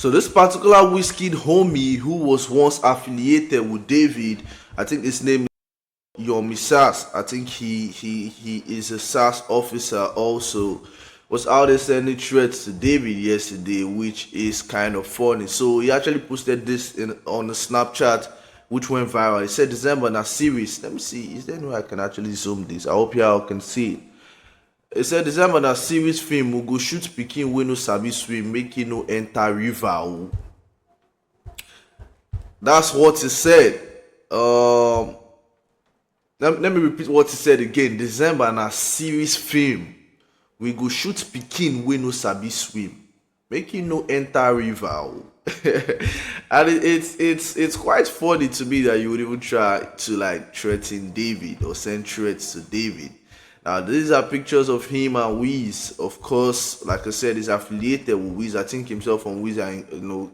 So this particular whiskey homie who was once affiliated with David, I think his name is Yomi Sars. I think he is a SARS officer also. Was out there sending threats to David yesterday, which is kind of funny. So he actually posted this on the Snapchat, which went viral. He said December na series. Let me see. Is there any way I can actually zoom this? I hope y'all can see it. He said December na series film we go shoot pikin wey no sabi swim, make e no enter river. That's what he said. Let me repeat what he said again. December na series film we go shoot pikin wey no sabi swim, make e no enter river. And it's quite funny to me that you would even try to like threaten David or send threats to David. Now, these are pictures of him and Wiz. Of course, like I said, he's affiliated with Wiz. I think himself and Wiz are in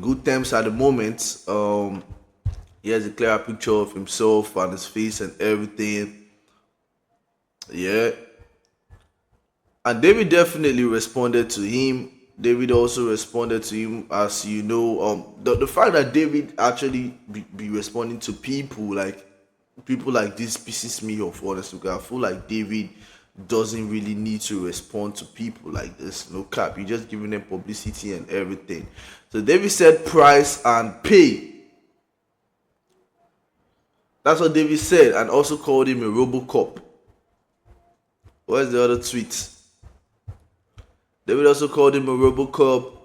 good terms at the moment. He has a clear picture of himself and his face and everything. Yeah. And David definitely responded to him. David also responded to him, as you know. The fact that David actually be responding to people like this pisses me off, honestly, because I feel like David doesn't really need to respond to people like this. No cap, you're just giving them publicity and everything. So David said price and pay. That's what David said, and also called him a Robocop. Where's the other tweet? David also called him a Robocop.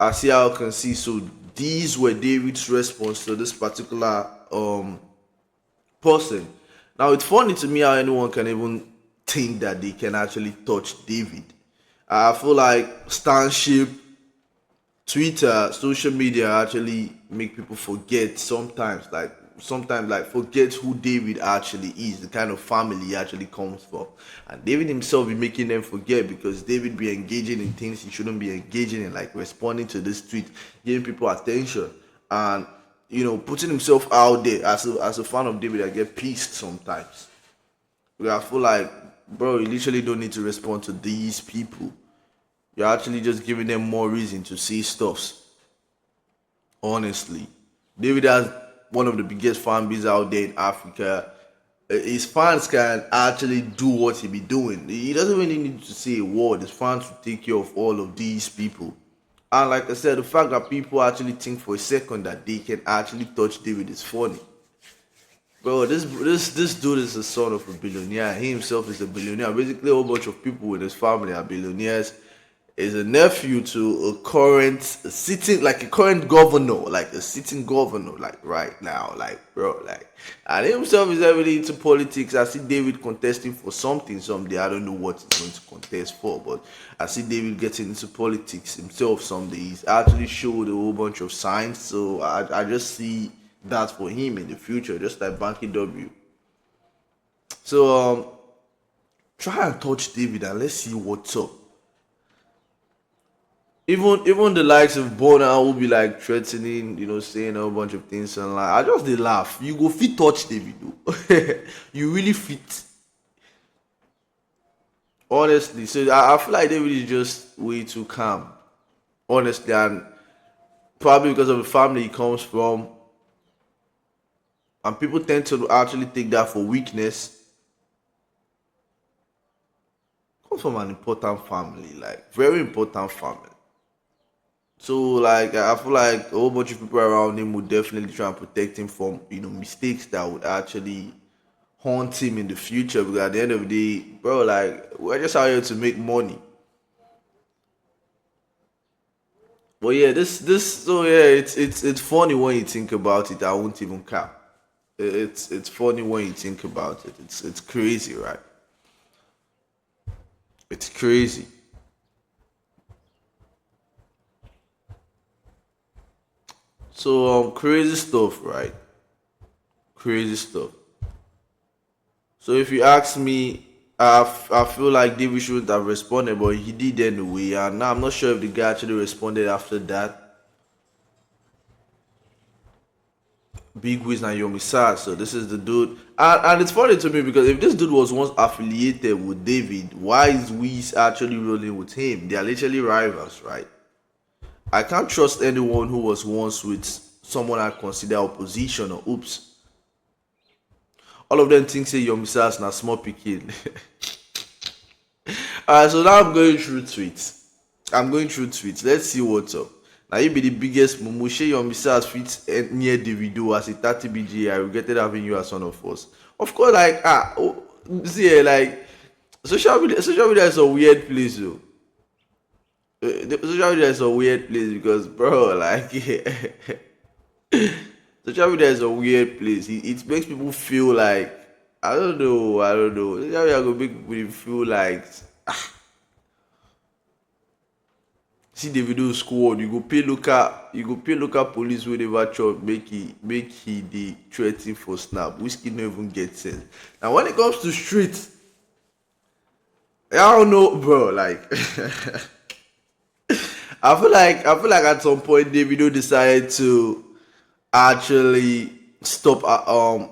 I see how I can see. So these were David's response to this particular person. Now it's funny to me how anyone can even think that they can actually touch David. I feel like Stanship, Twitter, social media actually make people forget sometimes forget who David actually is, the kind of family he actually comes from. And David himself be making them forget, because David be engaging in things he shouldn't be engaging in, like responding to this tweet, giving people attention, and putting himself out there. As a fan of David, I get pissed sometimes. Because I feel like, bro, you literally don't need to respond to these people. You're actually just giving them more reason to say stuffs. Honestly. David has one of the biggest fan bases out there in Africa. His fans can actually do what he be doing. He doesn't really need to say a word. His fans will take care of all of these people. And like I said, the fact that people actually think for a second that they can actually touch David is funny. Bro, this dude is the son of a billionaire. He himself is a billionaire. Basically, a whole bunch of people in his family are billionaires. Is a nephew to a current governor, like a sitting governor, like right now, like bro, like, and himself is heavily into politics. I see David contesting for something someday. I don't know what he's going to contest for, but I see David getting into politics himself someday. He's actually showed a whole bunch of signs, so I just see that for him in the future, just like Banky W. So try and touch David and let's see what's up. Even the likes of Bona will be like threatening, saying a whole bunch of things and like I just they laugh. You go fit touch David though. You really fit. Honestly. So I feel like David is just way too calm. Honestly, and probably because of the family he comes from. And people tend to actually take that for weakness. Comes from an important family, like very important family. So, like, I feel like a whole bunch of people around him would definitely try and protect him from, mistakes that would actually haunt him in the future. Because at the end of the day, bro, like, we're just out here to make money. But yeah, it's funny when you think about it. I won't even cap. It's funny when you think about it. It's crazy, right? It's crazy. So crazy stuff, right? Crazy stuff. So if you ask me, I feel like David shouldn't have responded, but he did anyway. And now I'm not sure if the guy actually responded after that. Big Wiz and Yomi Sars. So this is the dude. And it's funny to me because if this dude was once affiliated with David, why is Wiz actually rolling with him? They are literally rivals, right? I can't trust anyone who was once with someone I consider opposition or oops. All of them think say Yomi Sars na small pikin. Alright, so now I'm going through tweets. Let's see what's up. Now you be the biggest mumu. Shey Yomi Sars fit near Davido as a 30 BG. I regretted having you as one of us. Of course, like see, like social media is a weird place, though. The social media is a weird place because, bro, like, social media is a weird place. It makes people feel like, I don't know. Social media go make people feel like, see the video squad, you go pay local police wey never chop make he dey threaten for snap. Whiskey no even get sense. Now when it comes to street, I don't know, bro. Like, I feel like at some point Davido decided to actually stop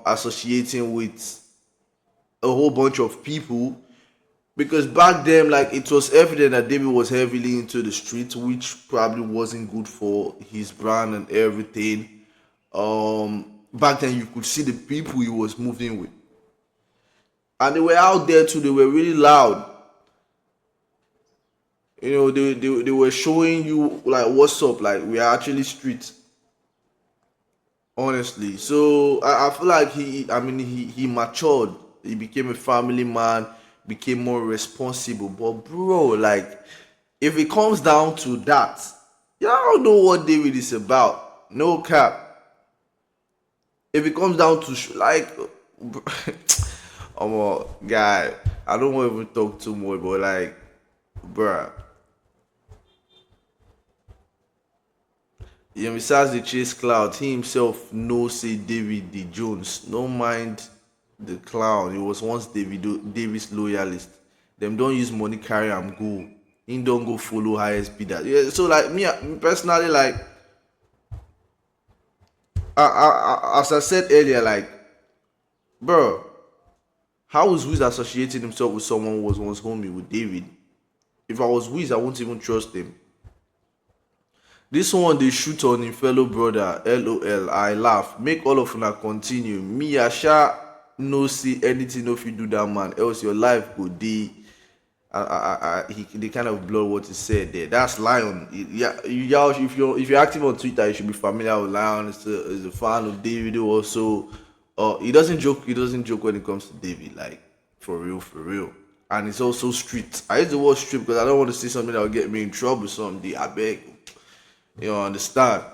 associating with a whole bunch of people because back then, like, it was evident that David was heavily into the streets, which probably wasn't good for his brand and everything. Back then you could see the people he was moving with, and they were out there too. They were really loud. They were showing you like what's up, like we are actually street, honestly. So I feel like he matured, he became a family man, became more responsible. But bro, like, if it comes down to that, y'all know what David is about, no cap. If it comes down to like guy, I don't want to even talk too much, but like, bruh, besides the chase cloud, he himself knows say David the Jones. No mind the clown. He was once David's loyalist. Them don't use money carry am go. He don't go follow highest bidder. Yeah, so like me personally, like as I said earlier, like, bro, how is Wiz associating himself with someone who was once homie with David? If I was Wiz, I won't even trust him. This one they shoot on him fellow brother. LOL. I laugh. Make all of una continue. Me, I sha no see anything if you do that, man. Else your life go dey. They kind of blow what he said there. That's Lion. Yeah, if you're active on Twitter, you should be familiar with Lion. He's a fan of David also. He doesn't joke. He doesn't joke when it comes to David. Like, for real. And it's also street. I use the word street because I don't want to say something that will get me in trouble someday. I beg. You understand?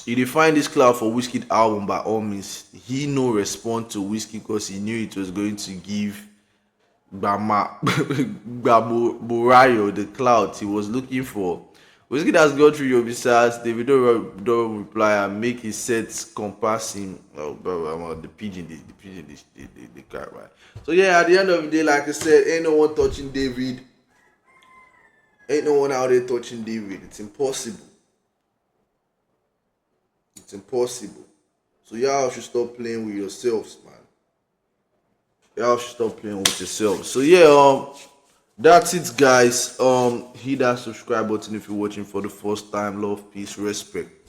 He defined this cloud for Whiskey album by all means. He no respond to Whiskey because he knew it was going to give Burayo the clout he was looking for. Whiskey has gone through Yomi Sars, Davido don't reply and make his sets compass him. Oh, bro, the pigeon, the car, right? So yeah, at the end of the day, like I said, ain't no one touching David. Ain't no one out there touching David. It's impossible. It's impossible. So y'all should stop playing with yourselves, man. Y'all should stop playing with yourselves. So yeah, that's it, guys. Hit that subscribe button if you're watching for the first time. Love, peace, respect.